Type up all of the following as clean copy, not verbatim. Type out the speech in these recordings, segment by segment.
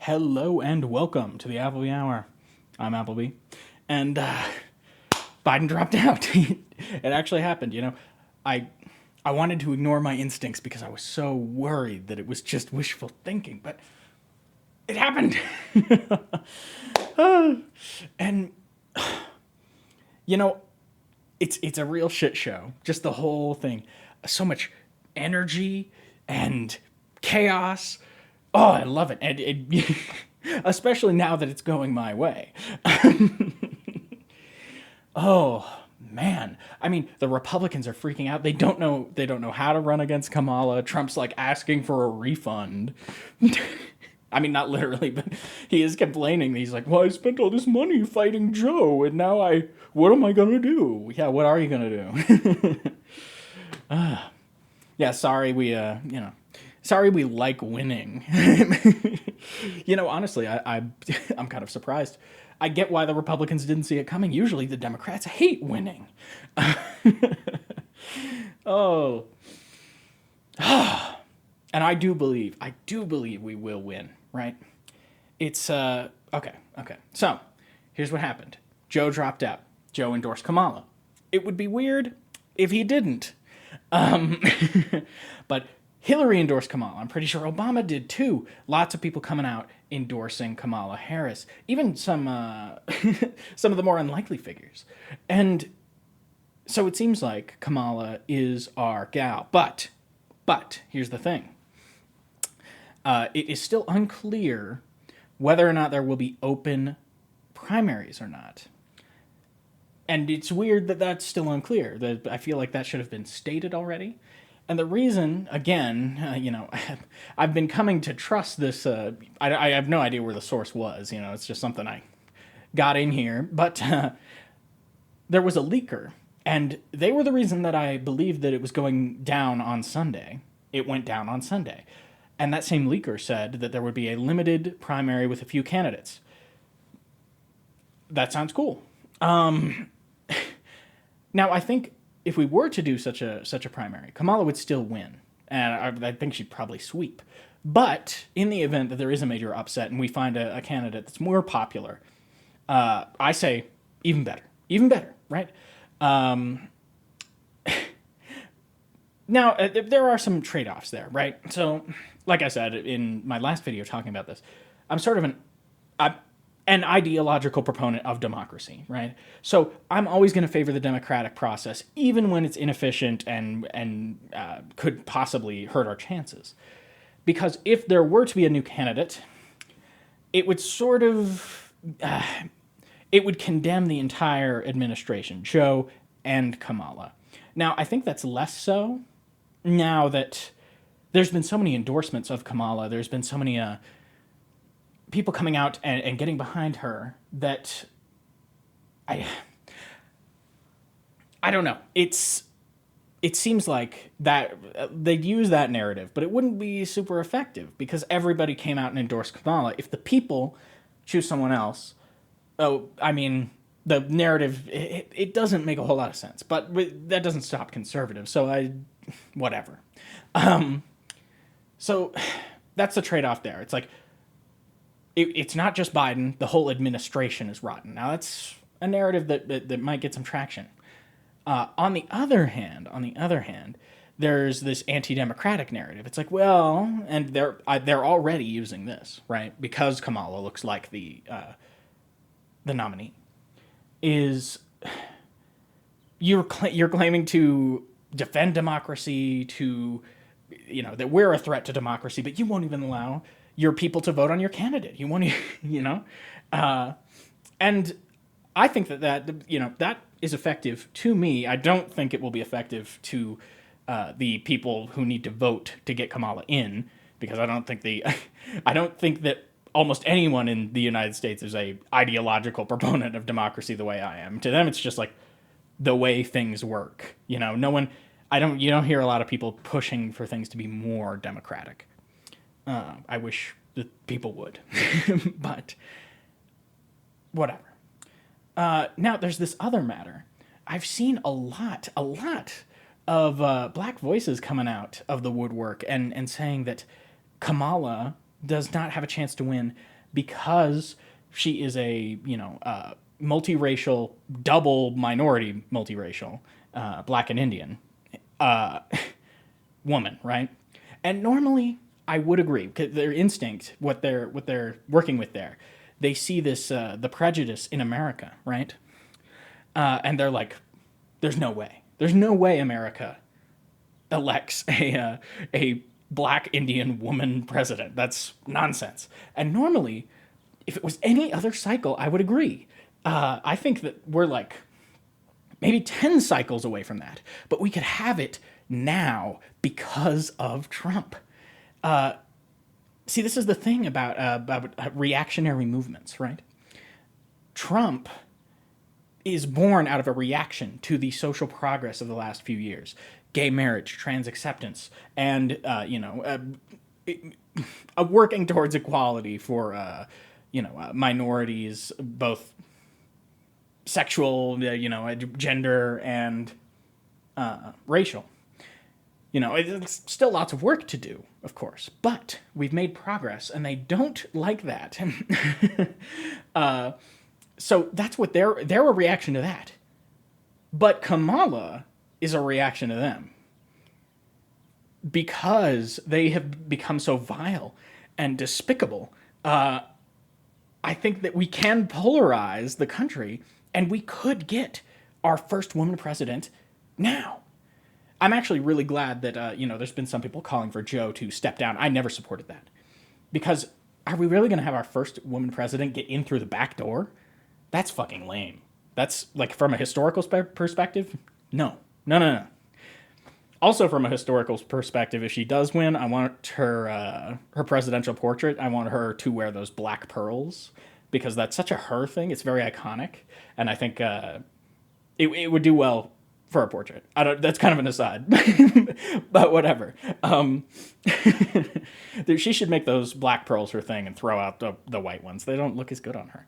Hello and welcome to the Appleby Hour. I'm Appleby. And Biden dropped out. It actually happened, you know. I I wanted to ignore my instincts because I was so worried that it was just wishful thinking, but it happened. And you know, it's a real shit show. Just the whole thing. So much energy and chaos. Oh, I love it. And it especially now that it's going my way. Oh, man. I mean, the Republicans are freaking out. They don't know how to run against Kamala. Trump's like asking for a refund. I mean, not literally, but he is complaining. He's like, "Well, I spent all this money fighting Joe, and now what am I gonna do?" Yeah, what are you gonna do? Yeah, sorry sorry we like winning. Honestly, I'm kind of surprised. I get why the Republicans didn't see it coming. Usually the Democrats hate winning. Oh, and I do believe we will win, right? It's okay. So, here's what happened. Joe dropped out. Joe endorsed Kamala. It would be weird if he didn't. But Hillary endorsed Kamala. I'm pretty sure Obama did too. Lots of people coming out endorsing Kamala Harris. Even some some of the more unlikely figures. And so it seems like Kamala is our gal. But here's the thing. It is still unclear whether or not there will be open primaries or not. And it's weird that that's still unclear. That I feel like that should have been stated already. And the reason, again, I've been coming to trust this. I have no idea where the source was. It's just something I got in here. But there was a leaker, and they were the reason that I believed that it was going down on Sunday. It went down on Sunday. And that same leaker said that there would be a limited primary with a few candidates. That sounds cool. Now, I think if we were to do such a primary, Kamala would still win, and I think she'd probably sweep. But in the event that there is a major upset and we find a candidate that's more popular, I say even better, right? Now, there are some trade-offs there, right? So, like I said in my last video talking about this, I'm sort of an ideological proponent of democracy, right? So I'm always going to favor the democratic process, even when it's inefficient and could possibly hurt our chances. Because if there were to be a new candidate, it would sort of it would condemn the entire administration, Joe and Kamala. Now, I think that's less so now that there's been so many endorsements of Kamala. There's been so many people coming out and getting behind her that I don't know. It seems like that they'd use that narrative, but it wouldn't be super effective because everybody came out and endorsed Kamala. If the people choose someone else, the narrative, it doesn't make a whole lot of sense, but that doesn't stop conservatives. So whatever. So that's the trade-off there. It's like, it's not just Biden. The whole administration is rotten. Now, that's a narrative that might get some traction. On the other hand, there's this anti-democratic narrative. It's like, well, and they're already using this, right? Because Kamala looks like the nominee. Is you're claiming to defend democracy, that we're a threat to democracy, but you won't even allow your people to vote on your candidate. You won't, and I think that is effective to me. I don't think it will be effective to the people who need to vote to get Kamala in, because I don't think that almost anyone in the United States is a ideological proponent of democracy the way I am. To them, it's just like the way things work. You don't hear a lot of people pushing for things to be more democratic. I wish that people would, but whatever. Now, there's this other matter. I've seen a lot of black voices coming out of the woodwork and saying that Kamala does not have a chance to win because she is a multiracial, double minority multiracial, black and Indian woman, right? And normally I would agree because their instinct, what they're working with there, they see this the prejudice in America, right? And they're like, there's no way America elects a black Indian woman president. That's nonsense. And normally, if it was any other cycle, I would agree. I think that we're like maybe 10 cycles away from that, but we could have it now because of Trump. See, this is the thing about reactionary movements, right? Trump is born out of a reaction to the social progress of the last few years: gay marriage, trans acceptance, and working towards equality for minorities, both sexual, gender, and racial. It's still lots of work to do, of course, but we've made progress, and they don't like that. So that's what they're a reaction to that. But Kamala is a reaction to them because they have become so vile and despicable. I think that we can polarize the country, and we could get our first woman president now. I'm actually really glad that there's been some people calling for Joe to step down. I never supported that, because are we really going to have our first woman president get in through the back door? That's fucking lame. That's like, from a historical perspective, no. Also, from a historical perspective, if she does win, I want her presidential portrait. I want her to wear those black pearls, because that's such a her thing. It's very iconic, and I think it would do well for a portrait. That's kind of an aside, but whatever. She should make those black pearls her thing and throw out the white ones. They don't look as good on her.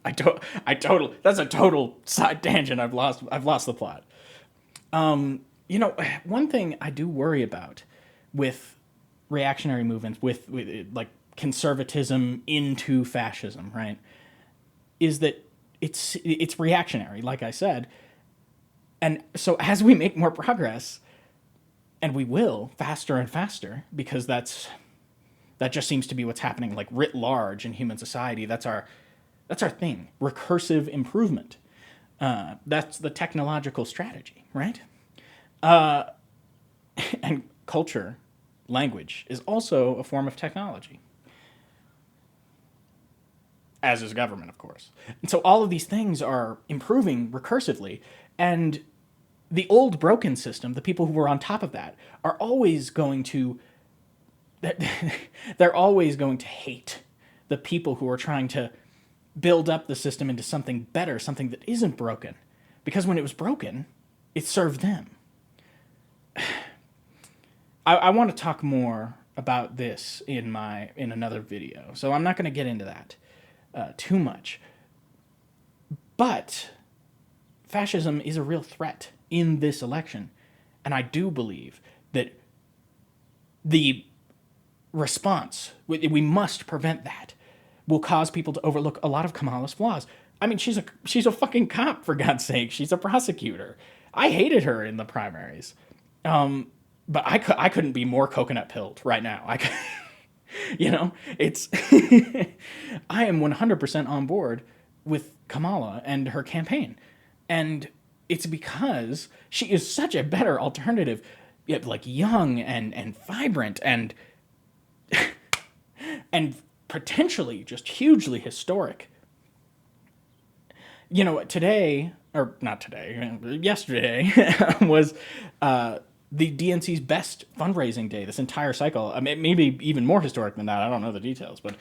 That's a total side tangent. I've lost the plot. One thing I do worry about with reactionary movements, with like conservatism into fascism, right, is that it's reactionary, like I said. And so as we make more progress, and we will, faster and faster, because that just seems to be what's happening, like, writ large in human society. That's our thing. Recursive improvement. That's the technological strategy, right? And culture, language, is also a form of technology. As is government, of course. And so all of these things are improving recursively, and the old broken system, the people who were on top of that, are always going to they're always going to hate the people who are trying to build up the system into something better, something that isn't broken. Because when it was broken, it served them. I want to talk more about this in another video, so I'm not going to get into that too much. But fascism is a real threat in this election, and I do believe that the response, we must prevent that, will cause people to overlook a lot of Kamala's flaws. I mean, she's a fucking cop, for God's sake. She's a prosecutor. I hated her in the primaries, but I couldn't be more coconut pilled right now. It's I am 100% on board with Kamala and her campaign, and it's because she is such a better alternative, like young and vibrant and and potentially just hugely historic. Yesterday was the DNC's best fundraising day this entire cycle. I mean, maybe even more historic than that. I don't know the details, but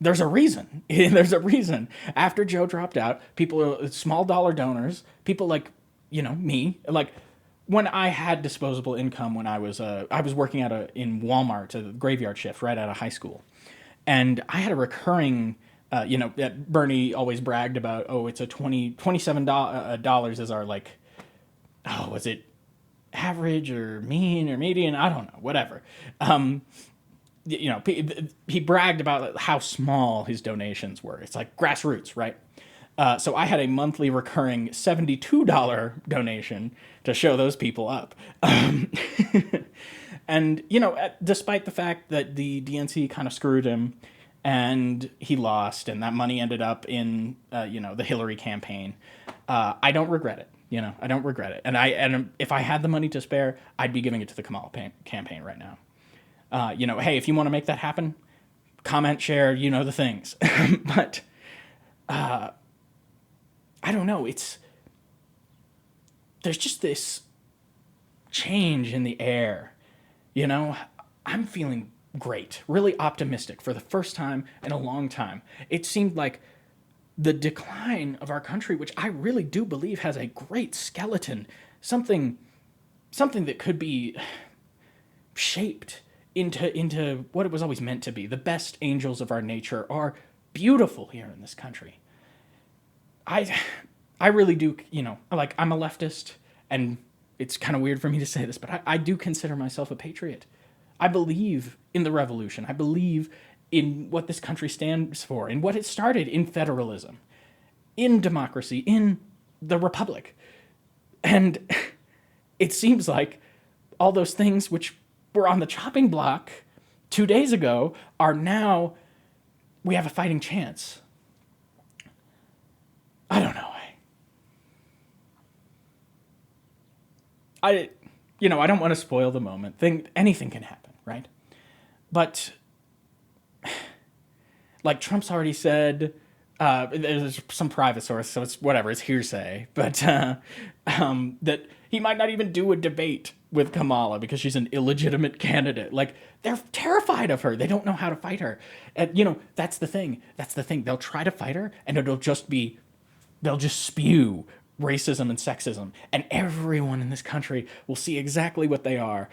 there's a reason. There's a reason. After Joe dropped out, people, small dollar donors, people like, me, like, when I had disposable income, when I was working in Walmart, a graveyard shift right out of high school, and I had a recurring, that Bernie always bragged about. Oh, it's $27 is our, like, was it average or mean or median, I don't know, whatever. You know, he bragged about how small his donations were. It's like grassroots, right? So I had a monthly recurring $72 donation to show those people up. And, you know, despite the fact that the DNC kind of screwed him and he lost and that money ended up in, you know, the Hillary campaign, I don't regret it. You know, I don't regret it. And if I had the money to spare, I'd be giving it to the Kamala campaign right now. You know, hey, if you want to make that happen, comment, share, you know the things. But I don't know. There's just this change in the air. You know, I'm feeling great, really optimistic for the first time in a long time. It seemed like the decline of our country, which I really do believe has a great skeleton, something that could be shaped into what it was always meant to be. The best angels of our nature are beautiful here in this country. I really do, you know, like, I'm a leftist, and it's kind of weird for me to say this, but I do consider myself a patriot. I believe in the revolution. I believe in what this country stands for, in what it started, in federalism, in democracy, in the republic. And it seems like all those things which were on the chopping block 2 days ago are now, we have a fighting chance. I don't know. You know, I don't want to spoil the moment. Anything can happen, right? But, like Trump's already said, there's some private source, so it's whatever, it's hearsay, but that he might not even do a debate with Kamala because she's an illegitimate candidate. Like, they're terrified of her. They don't know how to fight her. And, you know, that's the thing. They'll try to fight her, and they'll just spew racism and sexism, and everyone in this country will see exactly what they are,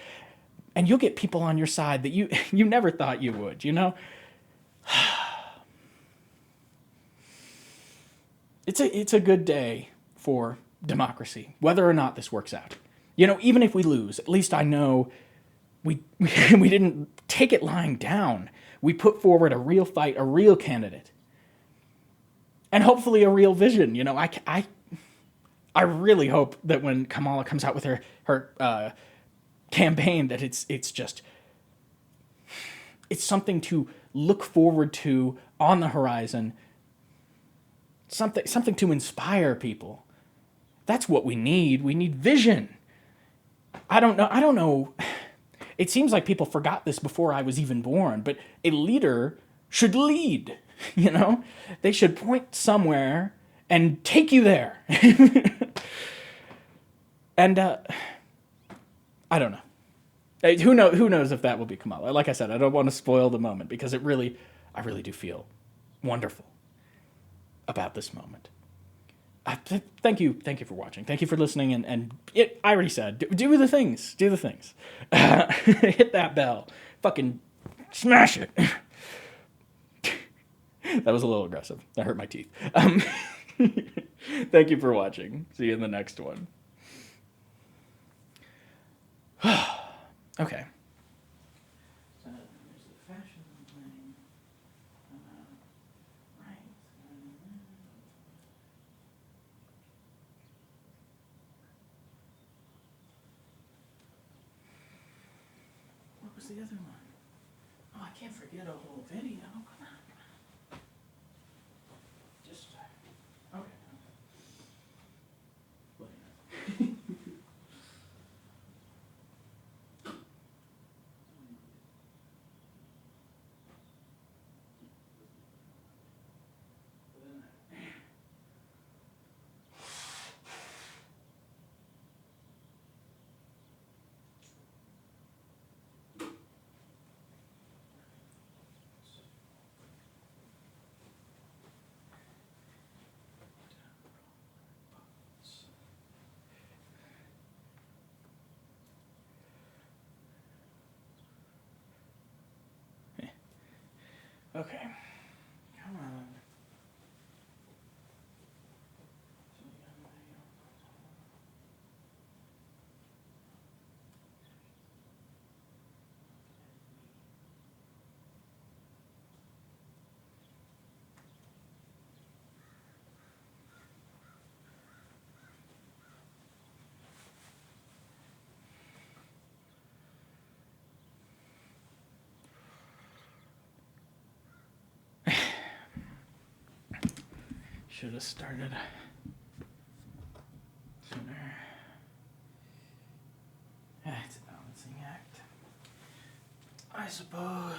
and you'll get people on your side that you never thought you would, you know? It's a good day for democracy, whether or not this works out. You know, even if we lose, at least I know we didn't take it lying down. We put forward a real fight, a real candidate, and hopefully a real vision. You know, I really hope that when Kamala comes out with her campaign, that it's something to look forward to on the horizon, something to inspire people. That's what we need. We need vision. I don't know. It seems like people forgot this before I was even born, but a leader should lead, you know? They should point somewhere and take you there. And I don't know. Who knows if that will be Kamala? Like I said, I don't want to spoil the moment because I really do feel wonderful about this moment. Thank you for watching. Thank you for listening. And I already said, do the things. Hit that bell. Fucking smash it. That was a little aggressive. That hurt my teeth. Thank you for watching. See you in the next one. Okay. What was the other one? Oh, I can't forget a whole video. Come on. Just okay. Okay. Come on. Should have started sooner. It's a balancing act, I suppose.